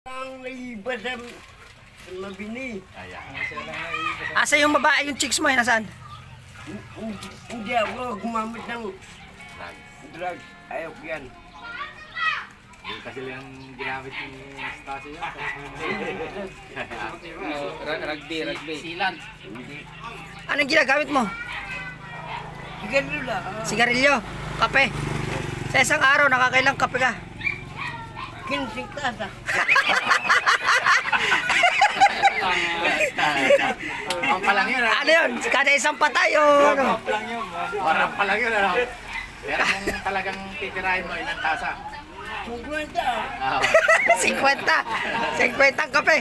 Ang naiba sa mabini. Asa yung babae, yung chicks mo, nasaan? Hindi ako gumamit ng drugs. Ayaw ko yan. Yung kasi lang ginamit ni Stasi yun. Rugby. Silan. Hindi. Anong ginagamit mo? Siguro lang. Sigarilyo, kape. Sa isang araw, nakakailang kape ka? 15 tasa. Ang pa lang yun. Ano yun? Kada isang patay o ano? Warang pa lang yun. Pero kung talagang titirahin mo, ilang tasa? 50. Ah, 50. 50 ang kape.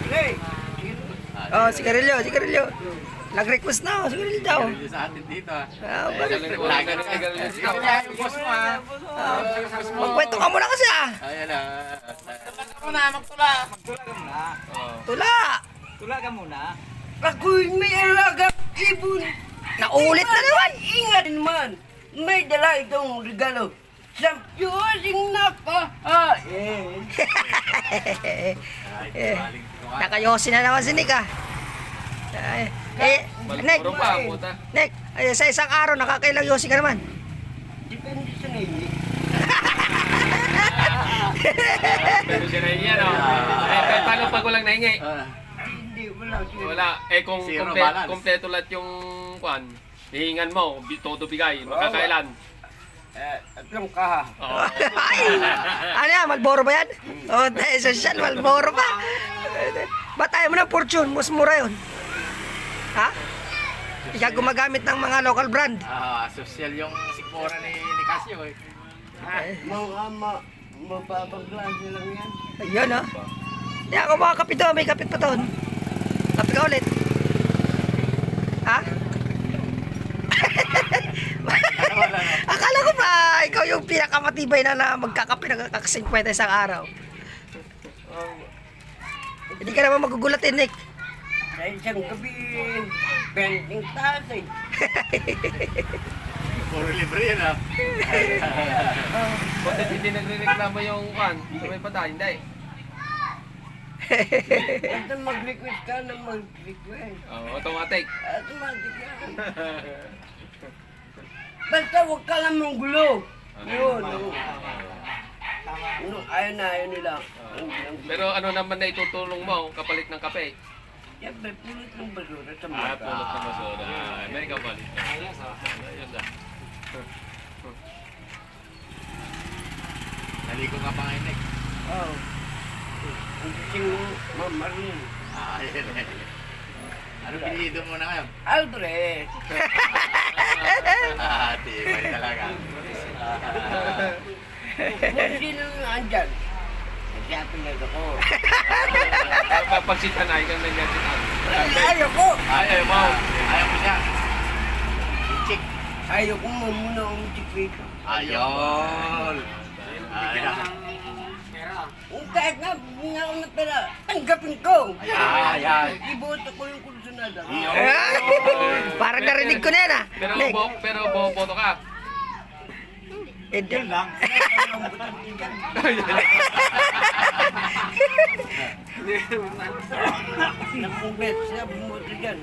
Hey! Oh, sigarilyo. Nag-request na, sigarilyo daw. Yun sa atin dito. Ah, Lagi na yung boss mo ah. magkwento ka muna kasi ah. Ayan na. Ako na, magtula. Tula. Ka muna. Ako'y may alagang ibon. Naulit na naman. Ingat naman. May dala itong regalo. Sampyosing napahain. Nakayosi na naman si Nick ah. Nick, sa isang araw nakakailang yosi ka naman. Depende sa nini. Pero siya na yan, oh. Eh, paano pag walang nahingi? Hindi, wala. Wala. Eh, kung Zero balance. kompleto lahat yung kwan, hihingan mo, todo bigay, magkakailan. Tatlong kaha. Oo. Ano yan, Malboro ba yan? O, dahil social, Malboro pa. Ba't ayaw mo ng Fortune? Mas mura yun. Ha? Hindi ka gumagamit ng mga local brand. Social yung sikmura ni Casio eh. Mga mababang klase lang yan. Ayun o. Hindi ako makakapit doon, may kapit pa doon. Kapit ka ulit. Ha? Akala ko pa, ikaw yung pinakamatibay na magkakape ng kakasinkwenta isang araw. Hindi ka naman magugulatin, Nick. Sa isang gabi, 20 tasay. Puro libre yun ah. Bakit hindi nagre-reklamo yung kwan? Sa may patay, hindi. Basta mag-request ka na mag-request. Oo, automatic. Automatic yan. Basta huwag ka lang mong gulo. Yun. Ayaw nila. Pero ano naman na itutulong mo kapalit ng kape? Siyempre, pulot ng basura sa Ah, mata. pulot ng basura. May kapalit na. Ayos ah. Naligo nga pa ngayon eh. Oo. Ang gising mo, mamarin. Yun eh. Ano pinilido mo na ngayon? Aldres. Tibay talaga. Kung sino andyan, nagsiapin ako. Pag si Tanay kang nandiyan si Tanay. Ayaw ko. Ayaw mo. Ayaw mo siya. Chick. Ayaw ko muna ang chikwito. Ayol. Ayaw. Kung kahit nga, hindi ako ng pera, tanggapin ko. Ayan. Iboto ko yung kursunada. Parang narinig ko na yan ah. Nick. Pero boboto ka. Hindi. Nakong bet siya, bumoto dyan.